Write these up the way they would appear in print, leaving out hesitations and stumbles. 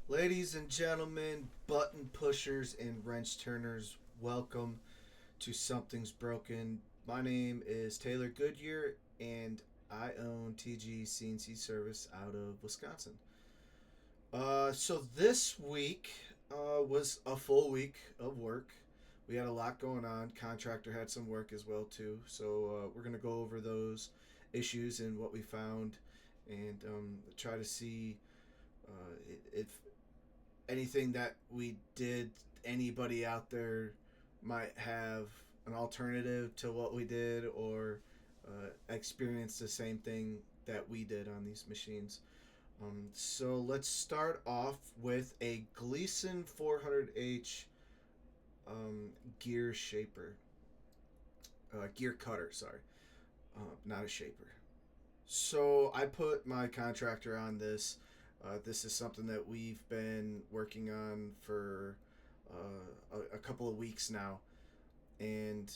Ladies and gentlemen, button pushers and wrench turners, welcome to Something's Broken. My name is Taylor Goodyear, and I own TG CNC Service out of Wisconsin. So this week was a full week of work. We had a lot going on. Contractor had some work as well too. So we're gonna go over those issues and what we found, and try to see if anything that we did, anybody out there might have an alternative to what we did or experience the same thing that we did on these machines. So let's start off with a Gleason 400H gear shaper, gear cutter. Sorry, not a shaper. So I put my contractor on this. This is something that we've been working on for a couple of weeks now, and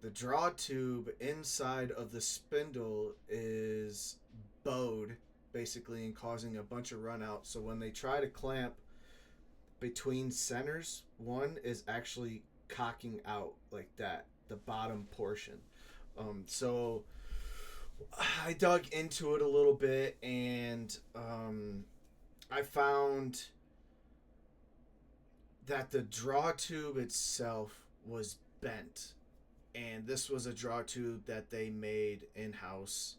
the draw tube inside of the spindle is bowed basically and causing a bunch of run out. So when they try to clamp between centers, one is actually cocking out like that, the bottom portion. So I dug into it a little bit, and I found that the draw tube itself was bent, and this was a draw tube that they made in house,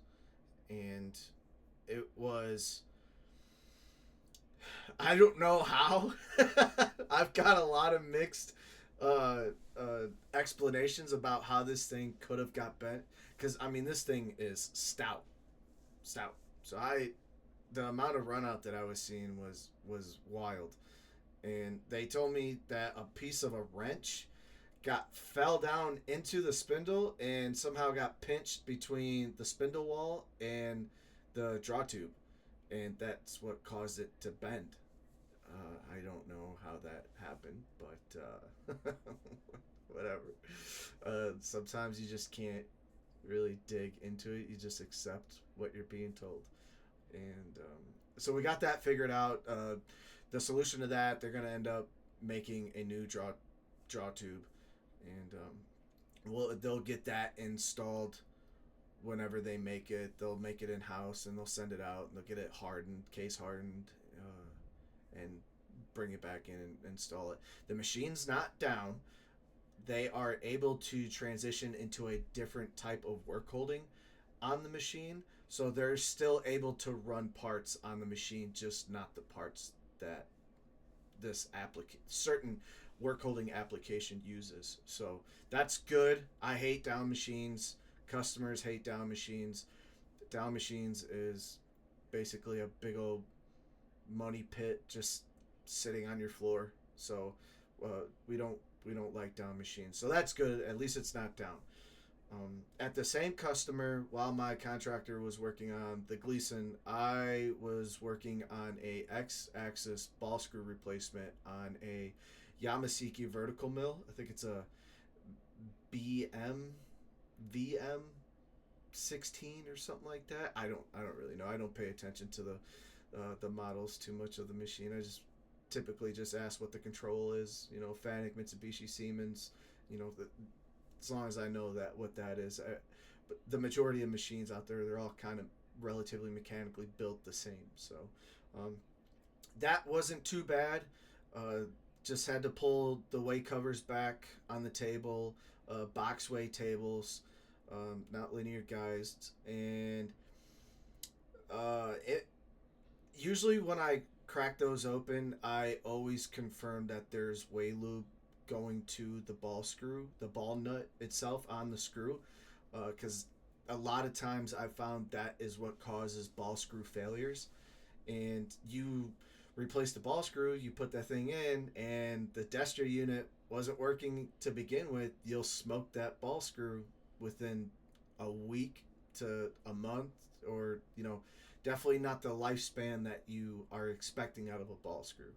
and it was, I don't know how. I've got a lot of mixed uh, explanations about how this thing could have got bent, because I mean this thing is stout. So the amount of run out that I was seeing was wild, and they told me that a piece of a wrench fell down into the spindle and somehow got pinched between the spindle wall and the draw tube, and that's what caused it to bend. I don't know how that happened, but whatever. Sometimes you just can't really dig into it. You just accept what you're being told. And so we got that figured out. The solution to that, they're going to end up making a new draw tube, and they'll get that installed whenever they make it. They'll make it in house and they'll send it out and they'll get it hardened, case hardened, and bring it back in and install it. The machine's not down. They are able to transition into a different type of work holding on the machine, so they're still able to run parts on the machine, just not the parts that this certain work holding application uses. So that's good. I hate down machines. Customers hate down machines. Down machines is basically a big old money pit just sitting on your floor. So we don't like down machines. So that's good. At least it's not down. At the same customer, while my contractor was working on the Gleason, I was working on a X-axis ball screw replacement on a Yamasaki vertical mill. I think it's a VM 16 or something like that. I don't really know. I don't pay attention to the models too much of the machine. I just typically just ask what the control is. Fanuc, Mitsubishi, Siemens. You know, the, as long as I know that what that is. But the majority of machines out there, they're all kind of relatively mechanically built the same. So um, that wasn't too bad. Uh, just had to pull the weigh covers back on the table, box weigh tables, not linear guides, and it usually when I crack those open, I always confirm that there's way lube going to the ball nut itself on the screw, because a lot of times I've found that is what causes ball screw failures. And you replace the ball screw, you put that thing in, and the Destro unit wasn't working to begin with, you'll smoke that ball screw within a week to a month, or definitely not the lifespan that you are expecting out of a ball screw.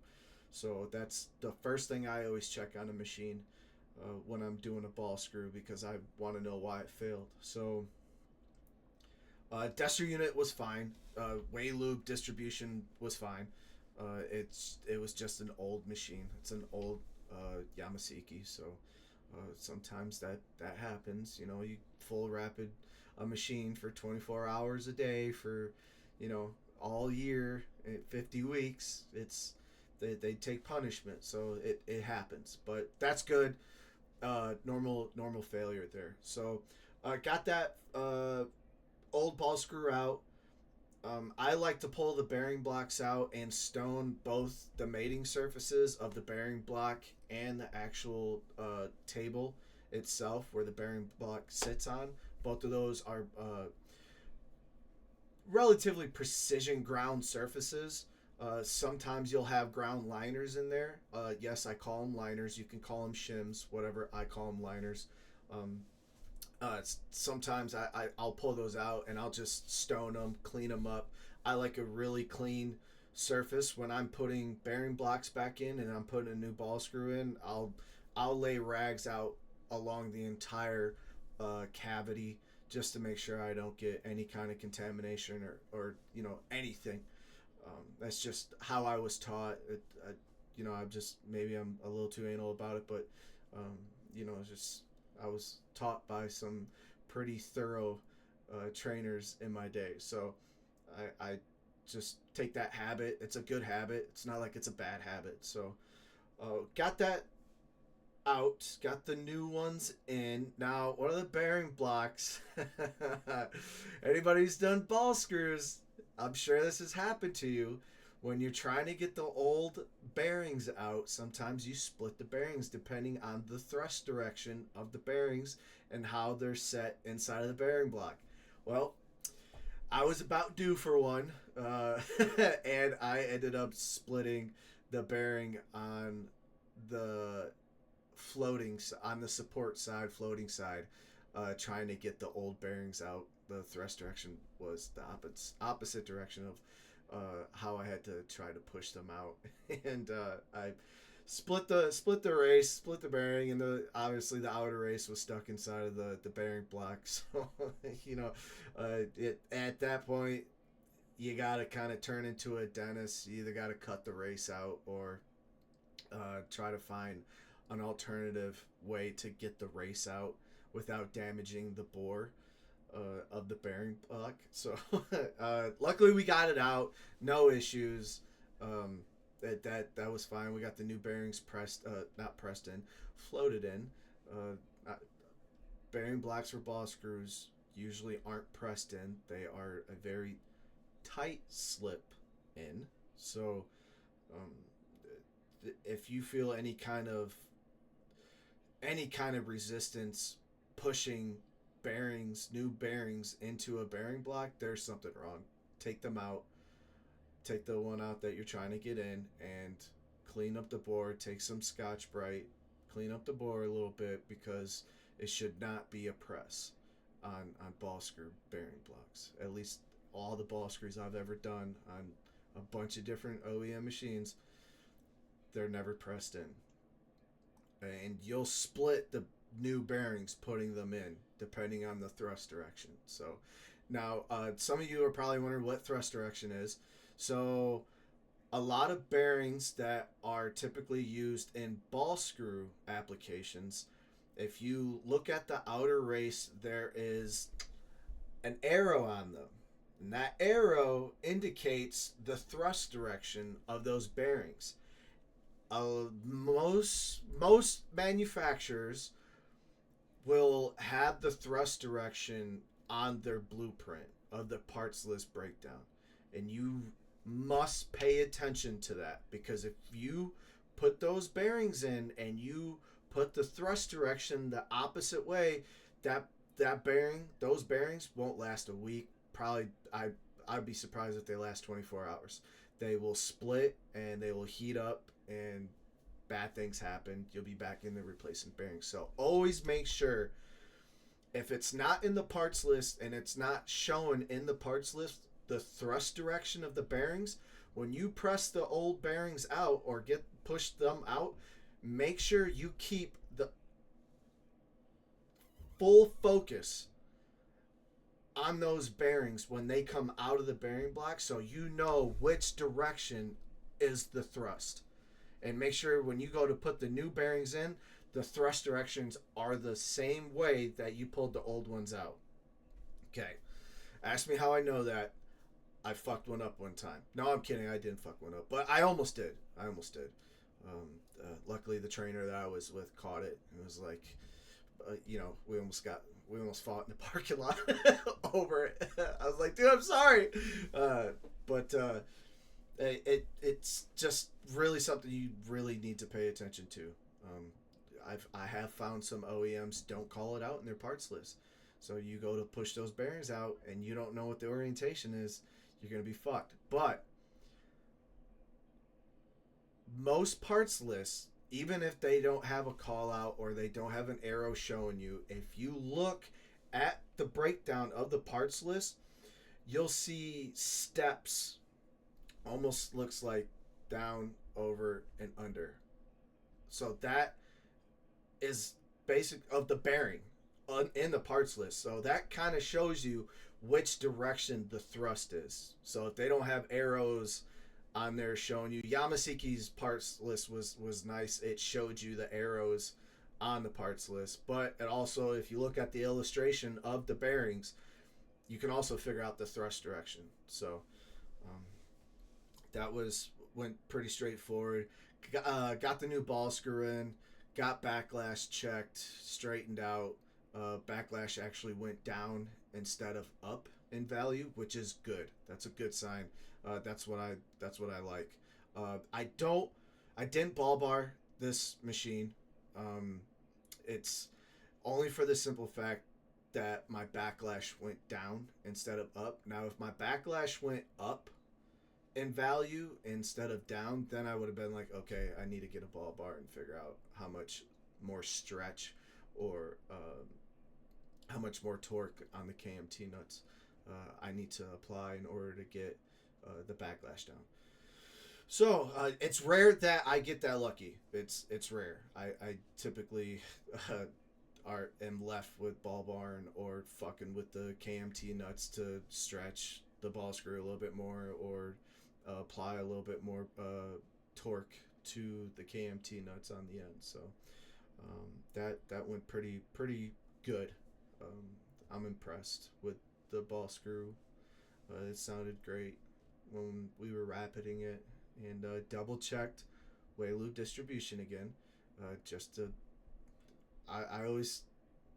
So that's the first thing I always check on a machine when I'm doing a ball screw, because I want to know why it failed. So Destro unit was fine. Way lube distribution was fine. It was just an old machine. It's an old Yamasaki, so sometimes that happens. You know, you full rapid a machine for 24 hours a day for, you know, all year, 50 weeks. They take punishment, so it happens. But that's good. Normal failure there. So got that old ball screw out. I like to pull the bearing blocks out and stone both the mating surfaces of the bearing block and the actual table itself where the bearing block sits on. Both of those are relatively precision ground surfaces. Sometimes you'll have ground liners in there. Yes, I call them liners. You can call them shims, whatever. I call them liners. Um, Sometimes I'll pull those out and I'll just stone them, clean them up. I like a really clean surface when I'm putting bearing blocks back in and I'm putting a new ball screw in. I'll lay rags out along the entire cavity just to make sure I don't get any kind of contamination or you know anything. That's just how I was taught. You know, I'm just maybe I'm a little too anal about it, but you know, it's just I was taught by some pretty thorough trainers in my day. So I just take that habit. It's a good habit. It's not like it's a bad habit. So got that out. Got the new ones in. Now, what are the bearing blocks? Anybody who's done ball screws, I'm sure this has happened to you. When you're trying to get the old bearings out, sometimes you split the bearings depending on the thrust direction of the bearings and how they're set inside of the bearing block. Well, I was about due for one, and I ended up splitting the bearing on the on the support side, floating side, trying to get the old bearings out. The thrust direction was the opposite direction of how I had to try to push them out, and I split the race, split the bearing, and obviously the outer race was stuck inside of the bearing block. So you know, at that point you gotta kind of turn into a dentist. You either gotta cut the race out or try to find an alternative way to get the race out without damaging the bore of the bearing block. So luckily we got it out, no issues. That was fine. We got the new bearings not pressed in, floated in. Bearing blocks for ball screws usually aren't pressed in. They are a very tight slip in. So if you feel any kind of resistance pushing new bearings into a bearing block, there's something wrong. Take them out. Take the one out that you're trying to get in and clean up the bore. Take some Scotch-Brite, clean up the bore a little bit, because it should not be a press on ball screw bearing blocks. At least all the ball screws I've ever done on a bunch of different OEM machines, they're never pressed in. And you'll split the new bearings putting them in depending on the thrust direction. So now some of you are probably wondering what thrust direction is. So a lot of bearings that are typically used in ball screw applications, if you look at the outer race, there is an arrow on them, and that arrow indicates the thrust direction of those bearings. Most manufacturers will have the thrust direction on their blueprint of the parts list breakdown, and you must pay attention to that, because if you put those bearings in and you put the thrust direction the opposite way, those bearings won't last a week. Probably I'd be surprised if they last 24 hours. They will split and they will heat up and bad things happen. You'll be back in the replacement bearings. So always make sure, if it's not in the parts list and it's not shown in the parts list, the thrust direction of the bearings, when you press the old bearings out or push them out, make sure you keep the full focus on those bearings when they come out of the bearing block, so you know which direction is the thrust. And make sure when you go to put the new bearings in, the thrust directions are the same way that you pulled the old ones out. Okay. Ask me how I know that. I fucked one up one time. No, I'm kidding. I didn't fuck one up, but I almost did. Luckily, the trainer that I was with caught it. It was like, we almost fought in the parking lot over it. I was like, dude, I'm sorry, but it's just really something you really need to pay attention to. I have found some OEMs don't call it out in their parts list. So you go to push those bearings out and you don't know what the orientation is, you're going to be fucked. But most parts lists, even if they don't have a call out or they don't have an arrow showing you, if you look at the breakdown of the parts list, you'll see steps. Almost looks like down, over, and under. So that is basic of the bearing in the parts list. So that kind of shows you which direction the thrust is. So if they don't have arrows on there showing you, Yamasiki's parts list was nice. It showed you the arrows on the parts list. But it also, if you look at the illustration of the bearings, you can also figure out the thrust direction. So that went pretty straightforward. Got the new ball screw in, got backlash checked, straightened out. Backlash actually went down instead of up in value, which is good. That's a good sign. That's what I like. I didn't ball bar this machine. It's only for the simple fact that my backlash went down instead of up. Now, if my backlash went up in value instead of down, then I would have been like, okay, I need to get a ball bar and figure out how much more stretch or how much more torque on the KMT nuts I need to apply in order to get the backlash down. So it's rare that I get that lucky. It's rare. I typically am left with ball barn or fucking with the KMT nuts to stretch the ball screw a little bit more or apply a little bit more torque to the KMT nuts on the end. So that went pretty good. I'm impressed with the ball screw. It sounded great when we were rapiding it, and double checked Waylu distribution again. I always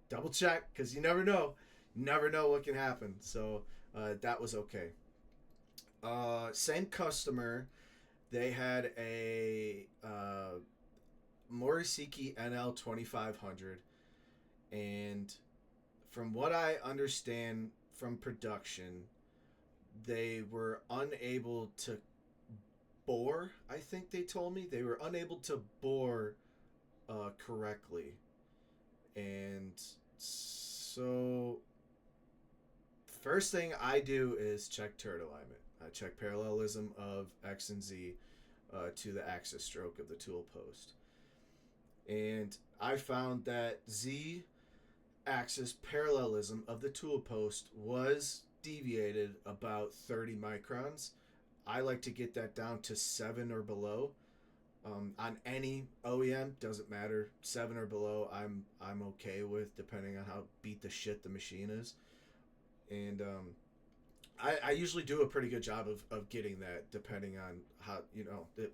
double check because you never know what can happen. So that was okay. Same customer, they had a Morisiki NL 2500, and from what I understand from production, they were unable to bore. I think they told me they were unable to bore correctly, and so first thing I do is check turret alignment. I check parallelism of X and Z to the axis stroke of the tool post, and I found that Z axis parallelism of the tool post was deviated about 30 microns. I like to get that down to 7 or below. On any OEM, doesn't matter, 7 or below, I'm okay with, depending on how beat the shit the machine is. And I usually do a pretty good job of getting that, depending on how,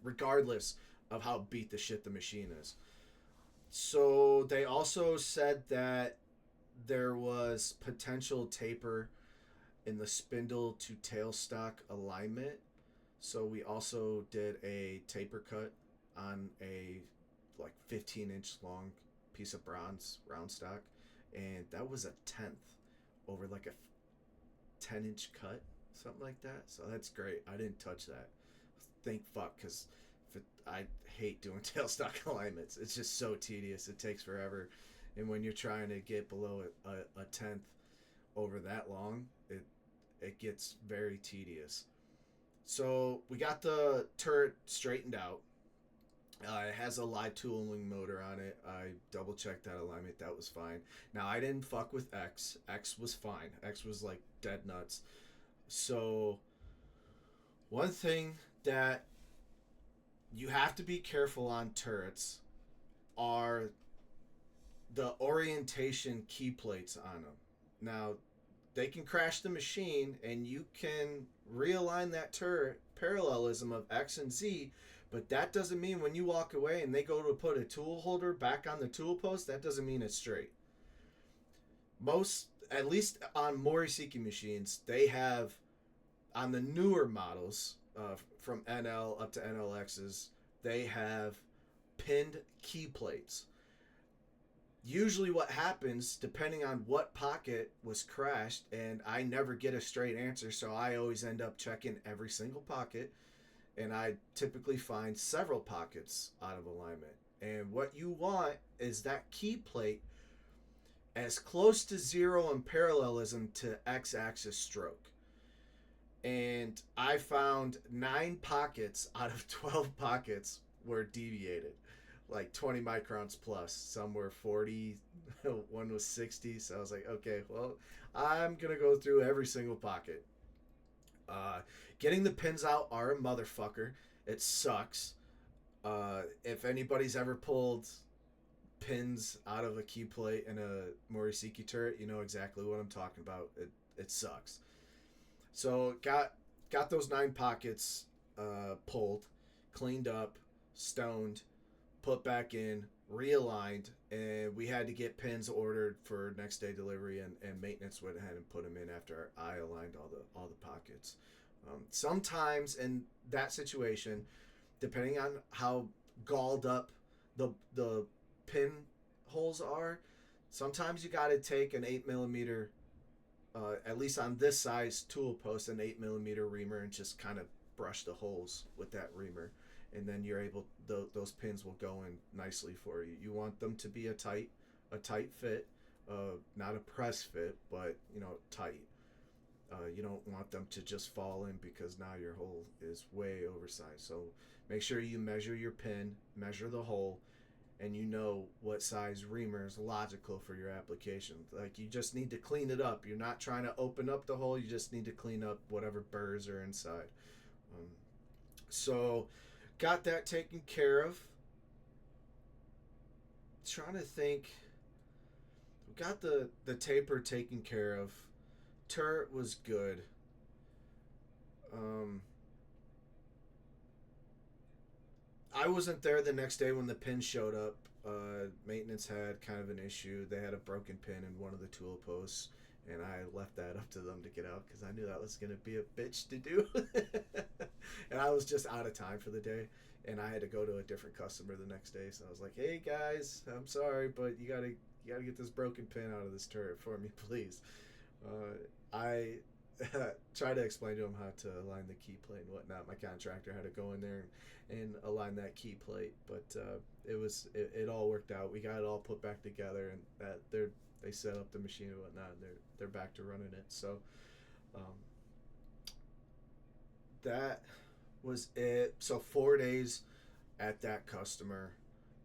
regardless of how beat the shit the machine is. So they also said that there was potential taper in the spindle to tailstock alignment. So we also did a taper cut on a 15-inch long piece of bronze round stock, and that was a 10th over a 10-inch cut, something like that. So that's great. I didn't touch that. Thank fuck, because I hate doing tailstock alignments. It's just so tedious. It takes forever. And when you're trying to get below a 10th over that long, it gets very tedious. So we got the turret straightened out. It has a live tooling motor on it. I double checked that alignment. That was fine. Now, I didn't fuck with X. X was fine. X was dead nuts. So one thing that you have to be careful on turrets are the orientation key plates on them. Now, they can crash the machine and you can realign that turret parallelism of X and Z, but that doesn't mean when you walk away and they go to put a tool holder back on the tool post, that doesn't mean it's straight. Most, at least on Morisiki machines, they have, on the newer models, from NL up to NLXs, they have pinned key plates. Usually what happens, depending on what pocket was crashed, and I never get a straight answer, so I always end up checking every single pocket, and I typically find several pockets out of alignment. And what you want is that key plate as close to zero in parallelism to x-axis stroke. And I found 9 pockets out of 12 pockets were deviated, like 20 microns plus. Some were 40, one was 60. So I was like, okay, well, I'm gonna go through every single pocket. Getting the pins out are a motherfucker. It sucks. If anybody's ever pulled pins out of a key plate in a Morisiki turret, you know exactly what I'm talking about. It sucks. So got those 9 pockets pulled, cleaned up, stoned, put back in, realigned, and we had to get pins ordered for next day delivery, and maintenance went ahead and put them in after I aligned all the pockets. Sometimes in that situation, depending on how galled up the pin holes are, sometimes you got to take an 8mm, at least on this size tool post, an 8mm reamer, and just kind of brush the holes with that reamer, and then you're able, those pins will go in nicely for you. You want them to be a tight fit, not a press fit, but tight. You don't want them to just fall in, because now your hole is way oversized. So make sure you measure your pin, measure the hole, and you know what size reamer is logical for your application. Like, you just need to clean it up. You're not trying to open up the hole. You just need to clean up whatever burrs are inside. So got that taken care of. Trying to think. We got the taper taken care of. Turret was good. I wasn't there the next day when the pin showed up. Maintenance had kind of an issue. They had a broken pin in one of the tool posts, and I left that up to them to get out, because I knew that was going to be a bitch to do. And I was just out of time for the day, and I had to go to a different customer the next day. So I was like, hey guys, I'm sorry, but you gotta get this broken pin out of this turret for me, please. I try to explain to him how to align the key plate and whatnot. My contractor had to go in there and align that key plate, but it all worked out. We got it all put back together, and that they set up the machine and whatnot, and they're back to running it. So that was it. So 4 days at that customer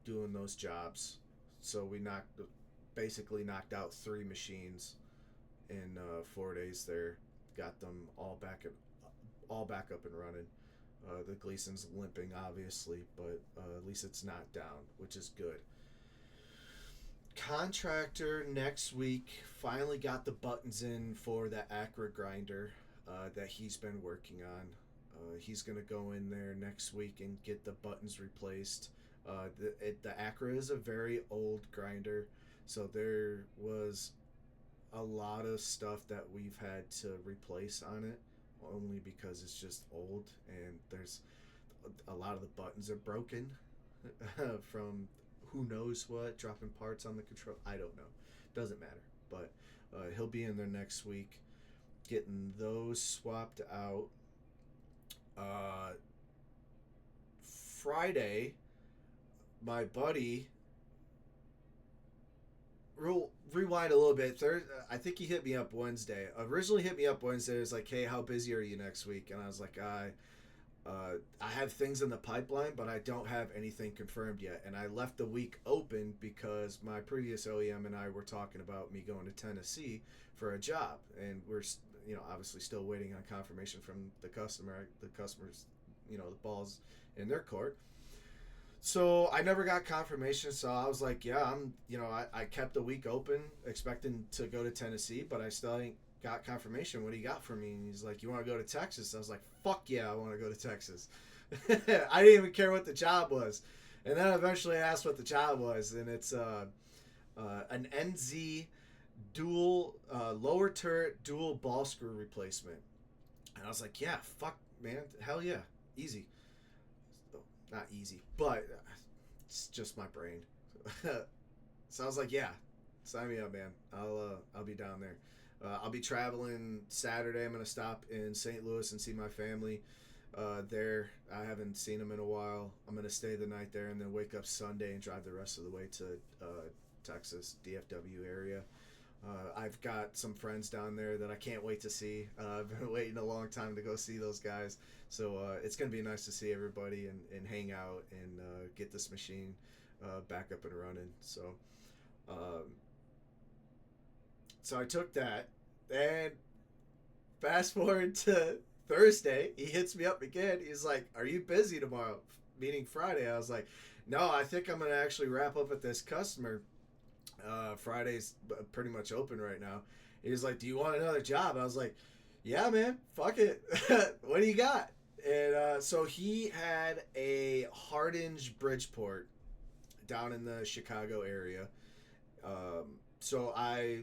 doing those jobs. So we basically knocked out 3 machines in 4 days there. Got them all back up and running. The Gleason's limping, obviously, but at least it's not down, which is good. Contractor next week finally got the buttons in for the Acra grinder that he's been working on. He's going to go in there next week and get the buttons replaced. The Acra is a very old grinder, so there was a lot of stuff that we've had to replace on it, only because it's just old, and there's a lot of the buttons are broken from who knows what, dropping parts on the control. I don't know, doesn't matter, but he'll be in there next week getting those swapped out. Friday, my buddy, rewind a little bit. I think he hit me up Wednesday. Originally hit me up Wednesday. It was like, hey, how busy are you next week? And I was like, I have things in the pipeline, but I don't have anything confirmed yet. And I left the week open because my previous OEM and I were talking about me going to Tennessee for a job, and we're obviously still waiting on confirmation from the customer. The customer's the ball's in their court. So I never got confirmation. So I was like, yeah, I kept the week open, expecting to go to Tennessee, but I still ain't got confirmation. What do you got for me? And he's like, you want to go to Texas? I was like, fuck yeah, I want to go to Texas. I didn't even care what the job was. And then eventually I asked what the job was, and it's an NZ dual lower turret dual ball screw replacement. And I was like, yeah, fuck, man, hell yeah, easy. Not easy, but it's just my brain. So I was like, yeah, sign me up, man. I'll be down there. I'll be traveling Saturday. I'm gonna stop in St. Louis and see my family. There, I haven't seen them in a while. I'm gonna stay the night there and then wake up Sunday and drive the rest of the way to Texas, DFW area. I've got some friends down there that I can't wait to see. I've been waiting a long time to go see those guys. So it's going to be nice to see everybody and hang out and get this machine back up and running. Um, so I took that, and fast forward to Thursday, he hits me up again. He's like, "Are you busy tomorrow?" Meaning Friday. I was like, "No, I think I'm going to actually wrap up at this customer. Friday's pretty much open right now." He was like, "Do you want another job?" I was like, "Yeah, man, fuck it. What do you got?" And so he had a Hardinge Bridgeport down in the Chicago area. So I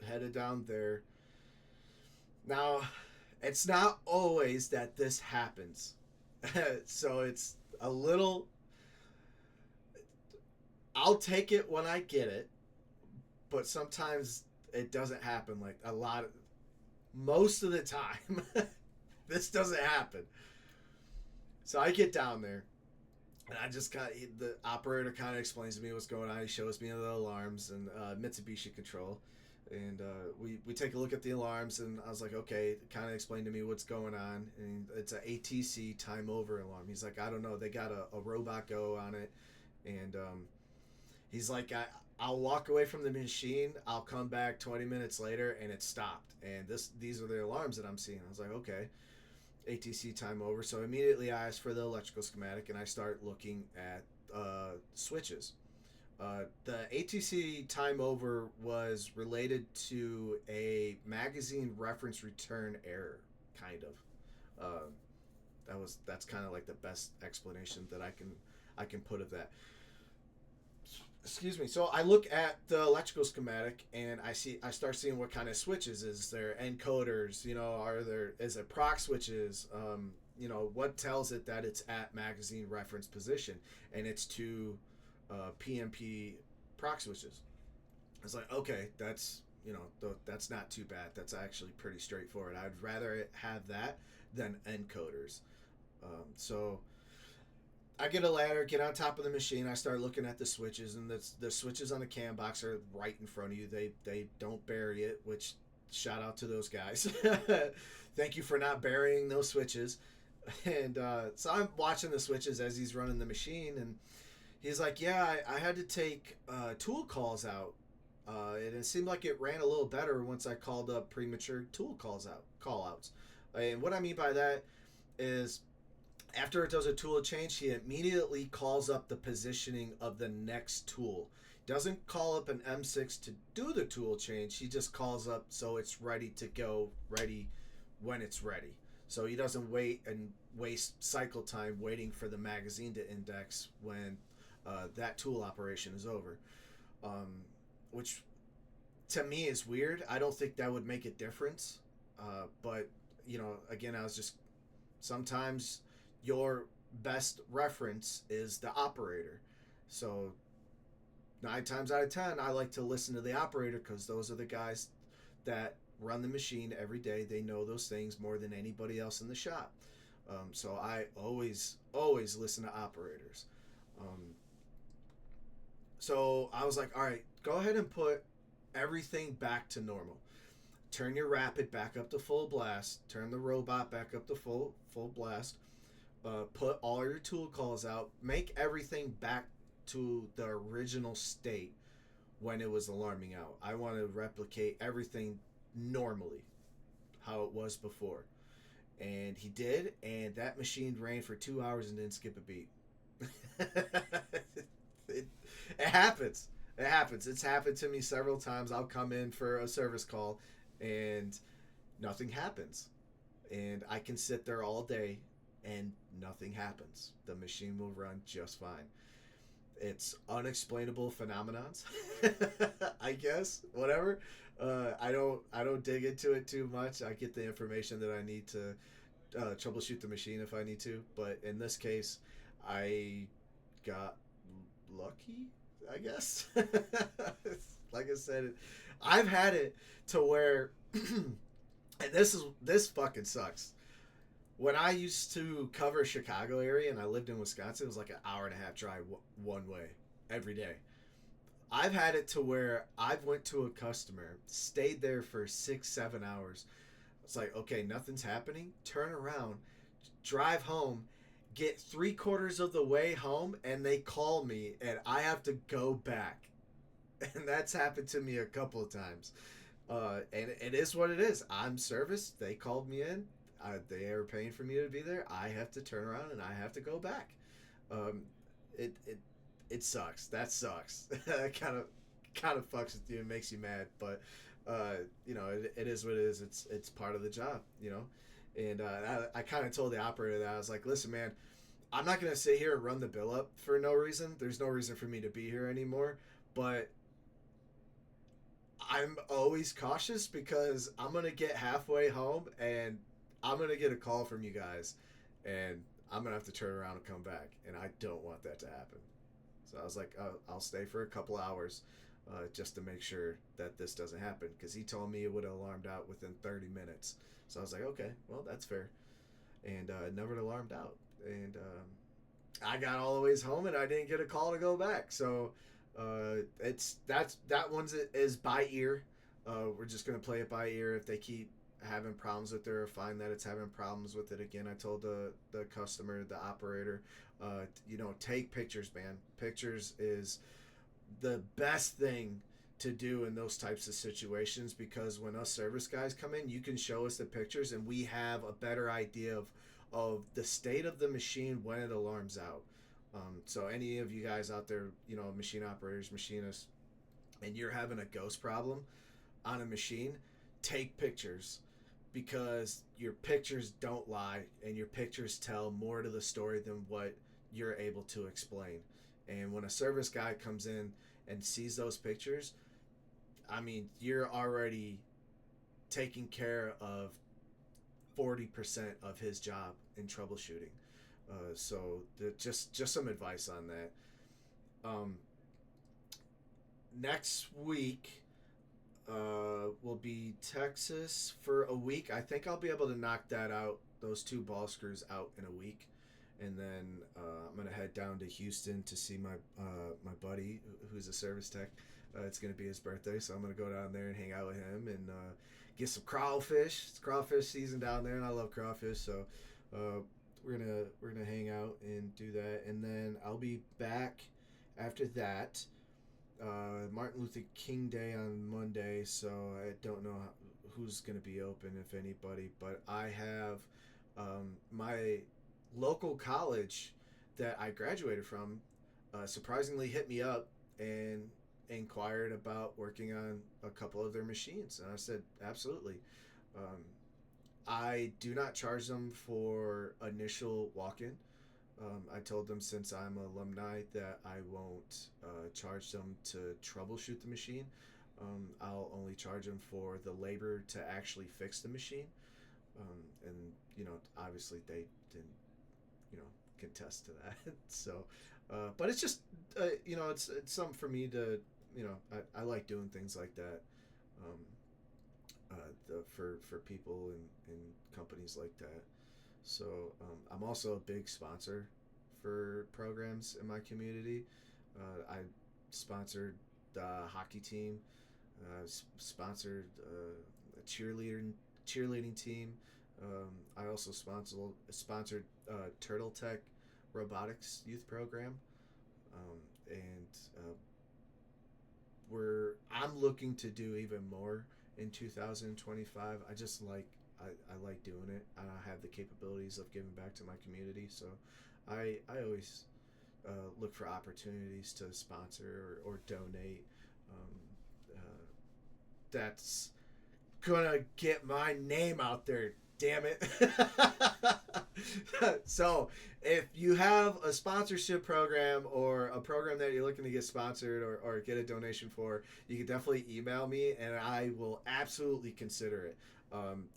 headed down there. Now, it's not always that this happens. So it's a little. I'll take it when I get it, but sometimes it doesn't happen. Like most of the time, this doesn't happen. So I get down there, and I just got the operator kind of explains to me what's going on. He shows me the alarms and Mitsubishi control, and we take a look at the alarms, and I was like, okay, kind of explain to me what's going on, and it's a ATC time over alarm. He's like, I don't know, they got a robot go on it, and he's like, I'll walk away from the machine. I'll come back 20 minutes later, and it stopped. And these are the alarms that I'm seeing. I was like, okay, ATC time over. So immediately I asked for the electrical schematic, and I start looking at switches. The ATC time over was related to a magazine reference return error, kind of. That's kind of like the best explanation that I can put of that. Excuse me. So I look at the electrical schematic, and I start seeing what kind of switches. Is there encoders? Is it proc switches? What tells it that it's at magazine reference position, and it's two PMP proc switches. It's like, okay, that's not too bad. That's actually pretty straightforward. I'd rather have that than encoders. So I get a ladder, get on top of the machine. I start looking at the switches, and the switches on the cam box are right in front of you. They don't bury it, which shout out to those guys. Thank you for not burying those switches. And so I'm watching the switches as he's running the machine, and he's like, "Yeah, I had to take tool calls out, and it seemed like it ran a little better once I called up premature tool call outs." And what I mean by that is, after it does a tool change, he immediately calls up the positioning of the next tool. Doesn't call up an M6 to do the tool change. He just calls up so it's ready to go, ready when it's ready. So he doesn't wait and waste cycle time waiting for the magazine to index when that tool operation is over. Which to me is weird. I don't think that would make a difference. But, again, I was just sometimes your best reference is the operator. So 9 times out of 10, I like to listen to the operator because those are the guys that run the machine every day. They know those things more than anybody else in the shop. So I always listen to operators. So I was like, all right, go ahead and put everything back to normal. Turn your rapid back up to full blast. Turn the robot back up to full blast. Put all your tool calls out. Make everything back to the original state when it was alarming out. I want to replicate everything normally, how it was before. And he did, and that machine ran for 2 hours and didn't skip a beat. it, it happens. It happens. It's happened to me several times. I'll come in for a service call and nothing happens. And I can sit there all day and nothing happens. The machine will run just fine. It's unexplainable phenomenons. I guess. Whatever. I don't dig into it too much. I get the information that I need to troubleshoot the machine if I need to. But in this case, I got lucky, I guess. Like I said, I've had it to where, and this fucking sucks. When I used to cover Chicago area and I lived in Wisconsin, it was like an hour and a half drive one way every day. I've had it to where I've went to a customer, stayed there for 6 7 hours. It's like, okay, nothing's happening. Turn around, drive home, get 3/4 of the way home, and they call me, and I have to go back. And that's happened to me a couple of times. And it is what it is. I'm serviced. They called me in. They are paying for me to be there. I have to turn around and I have to go back. Um, it sucks. That sucks. kind of fucks with you and makes you mad. But it is what it is. It's part of the job. And I kind of told the operator that I was like, listen, man, I'm not gonna sit here and run the bill up for no reason. There's no reason for me to be here anymore. But I'm always cautious because I'm gonna get halfway home and I'm gonna get a call from you guys, and I'm gonna have to turn around and come back, and I don't want that to happen. So I was like, I'll stay for a couple hours, just to make sure that this doesn't happen, because he told me it would have alarmed out within 30 minutes. So I was like, okay, well, that's fair, and never alarmed out, and I got all the ways home and I didn't get a call to go back. So that one's is by ear. We're just gonna play it by ear. If they keep having problems with it or find that it's having problems with it again, I told the customer, the operator, take pictures, man. Pictures is the best thing to do in those types of situations, because when us service guys come in, you can show us the pictures and we have a better idea of the state of the machine when it alarms out. So any of you guys out there, machine operators, machinists, and you're having a ghost problem on a machine, take pictures, because your pictures don't lie and your pictures tell more to the story than what you're able to explain. And when a service guy comes in and sees those pictures, I mean, you're already taking care of 40% of his job in troubleshooting. Just some advice on that. Um, Next week will be Texas for a week. I think I'll be able to knock that out, those two ball screws out in a week, and then I'm gonna head down to Houston to see my buddy who's a service tech. It's gonna be his birthday, so I'm gonna go down there and hang out with him and get some crawfish. It's crawfish season down there, and I love crawfish, so we're gonna hang out and do that, and then I'll be back after that. Martin Luther King Day on Monday, so I don't know who's going to be open, if anybody, but I have my local college that I graduated from surprisingly hit me up and inquired about working on a couple of their machines, and I said absolutely. Um, I do not charge them for initial walk-in. I told them, since I'm an alumni, that I won't charge them to troubleshoot the machine. I'll only charge them for the labor to actually fix the machine. And obviously they didn't, contest to that. So, but it's just, it's something for me to, I like doing things like that. For people and companies like that. So I'm also a big sponsor for programs in my community. I sponsored the hockey team, sponsored a cheerleading team. I also sponsored Turtle Tech robotics youth program, and I'm looking to do even more in 2025. I like doing it. I have the capabilities of giving back to my community, so I always look for opportunities to sponsor or donate. Um, that's gonna get my name out there. Damn it. So, if you have a sponsorship program or a program that you're looking to get sponsored or get a donation for, you can definitely email me and I will absolutely consider it.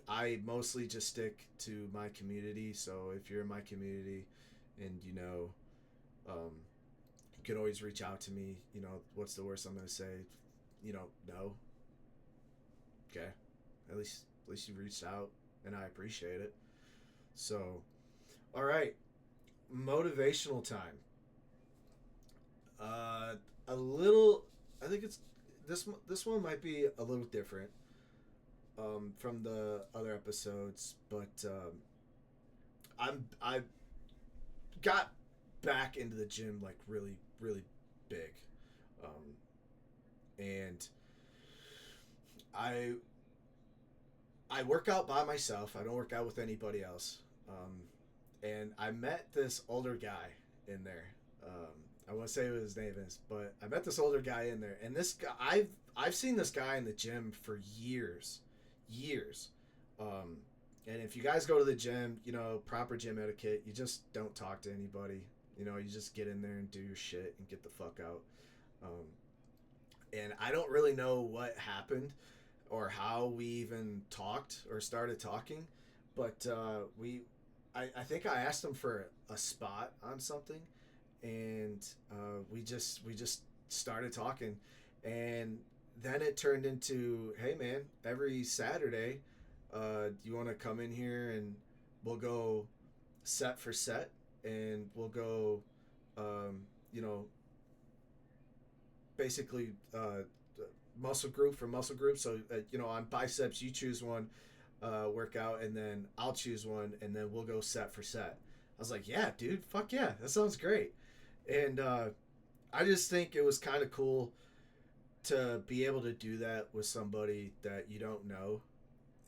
I mostly just stick to my community. So, if you're in my community and um, you can always reach out to me. What's the worst I'm going to say? No. Okay. At least you reached out and I appreciate it. So, all right, motivational time. Uh, a little. I think it's this one might be a little different from the other episodes, but I got back into the gym like really really big, um, and I I work out by myself. I don't work out with anybody else. And I met this older guy in there. I won't say what his name is, but I met this older guy in there, and this guy I've seen this guy in the gym for years, years. Um, and if you guys go to the gym, proper gym etiquette, you just don't talk to anybody. You just get in there and do your shit and get the fuck out. Um, and I don't really know what happened or how we even talked or started talking, but I think I asked him for a spot on something, and we just started talking, and then it turned into, hey man, every Saturday, do you want to come in here and we'll go set for set, and we'll go, um, you know, basically muscle group for muscle group. So on biceps, you choose one workout, and then I'll choose one, and then we'll go set for set. I was like, yeah, dude, fuck yeah, that sounds great. And I just think it was kind of cool to be able to do that with somebody that you don't know,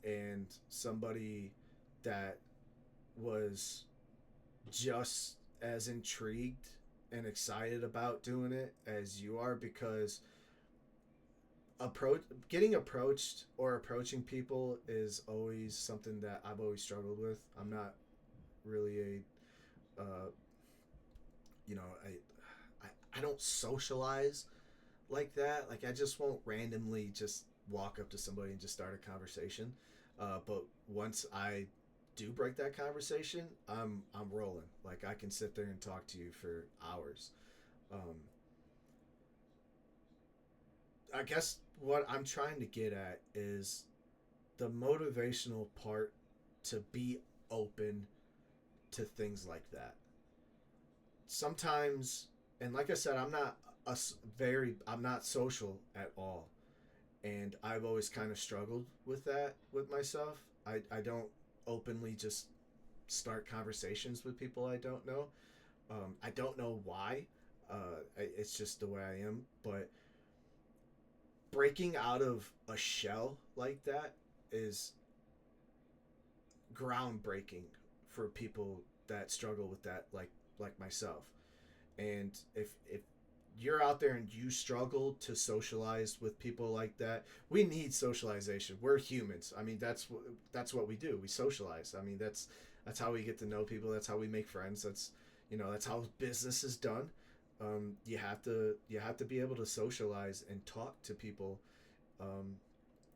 and somebody that was just as intrigued and excited about doing it as you are, because getting approached or approaching people is always something that I've always struggled with. I'm not really I don't socialize like that. Like, I just won't randomly just walk up to somebody and just start a conversation. But once I do break that conversation, I'm rolling. Like, I can sit there and talk to you for hours. Um, I guess what I'm trying to get at is the motivational part to be open to things like that. Sometimes, and like I said, I'm not social at all, and I've always kind of struggled with that with myself. I don't openly just start conversations with people I don't know. I don't know why. It's just the way I am. But breaking out of a shell like that is groundbreaking for people that struggle with that, like myself. And if you're out there and you struggle to socialize with people like that, we need socialization. We're humans. I mean, that's what we do. We socialize. I mean, that's how we get to know people. That's how we make friends. That's how business is done. You have to be able to socialize and talk to people. Um,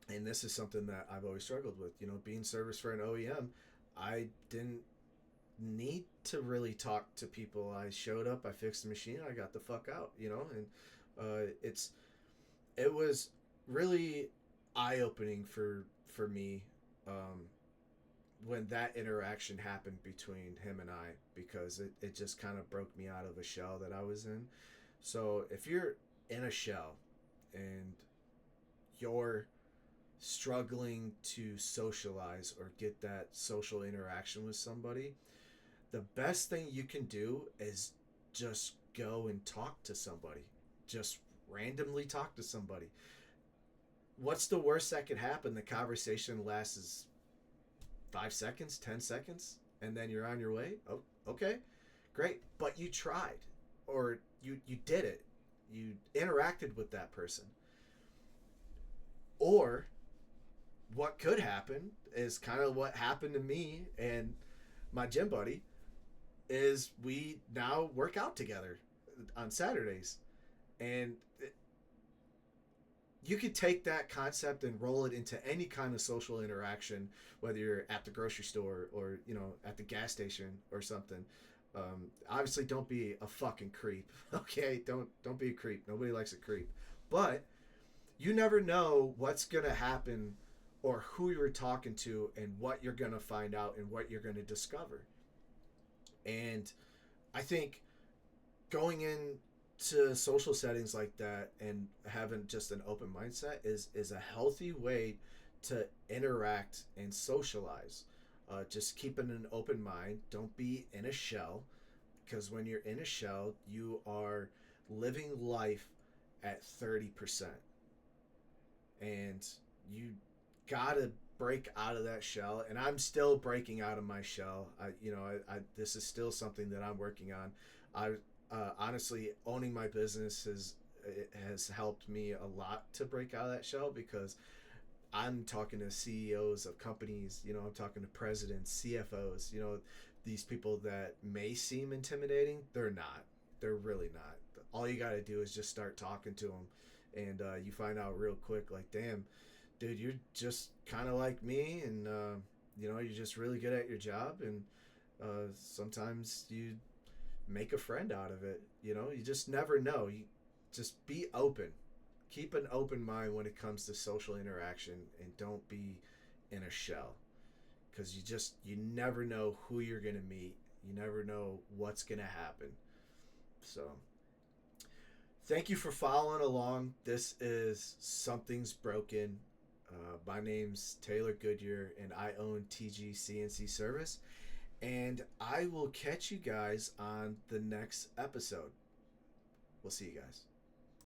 and this is something that I've always struggled with. Being service for an OEM, I didn't need to really talk to people. I showed up, I fixed the machine, I got the fuck out. And it was really eye opening for me, um, when that interaction happened between him and I, because it just kind of broke me out of a shell that I was in. So if you're in a shell and you're struggling to socialize or get that social interaction with somebody, the best thing you can do is just go and talk to somebody. Just randomly talk to somebody. What's the worst that could happen? The conversation lasts 5 seconds, 10 seconds, and then you're on your way. Oh, okay, great. But you tried, or you did it, you interacted with that person. Or what could happen is kind of what happened to me and my gym buddy, is we now work out together on Saturdays. And you could take that concept and roll it into any kind of social interaction, whether you're at the grocery store or at the gas station or something. Obviously, don't be a fucking creep. Okay, don't be a creep. Nobody likes a creep. But you never know what's gonna happen, or who you're talking to, and what you're gonna find out, and what you're gonna discover. And I think going into social settings like that and having just an open mindset is a healthy way to interact and socialize. Just keeping an open mind. Don't be in a shell, because when you're in a shell, you are living life at 30%, and you gotta break out of that shell. And I'm still breaking out of my shell. I this is still something that I'm working on. I honestly, owning my business has helped me a lot to break out of that shell, because I'm talking to CEOs of companies. I'm talking to presidents, CFOs. These people that may seem intimidating, they're not. They're really not. All you got to do is just start talking to them, and you find out real quick, like, damn, dude, you're just kind of like me, and you're just really good at your job, and sometimes you make a friend out of it. You just never know. You just be open. Keep an open mind when it comes to social interaction, and don't be in a shell, because you never know who you're gonna meet. You never know what's gonna happen. So thank you for following along. This is Something's Broken. My name's Tayler Goodyear, and I own TG CNC Service. And I will catch you guys on the next episode. We'll see you guys.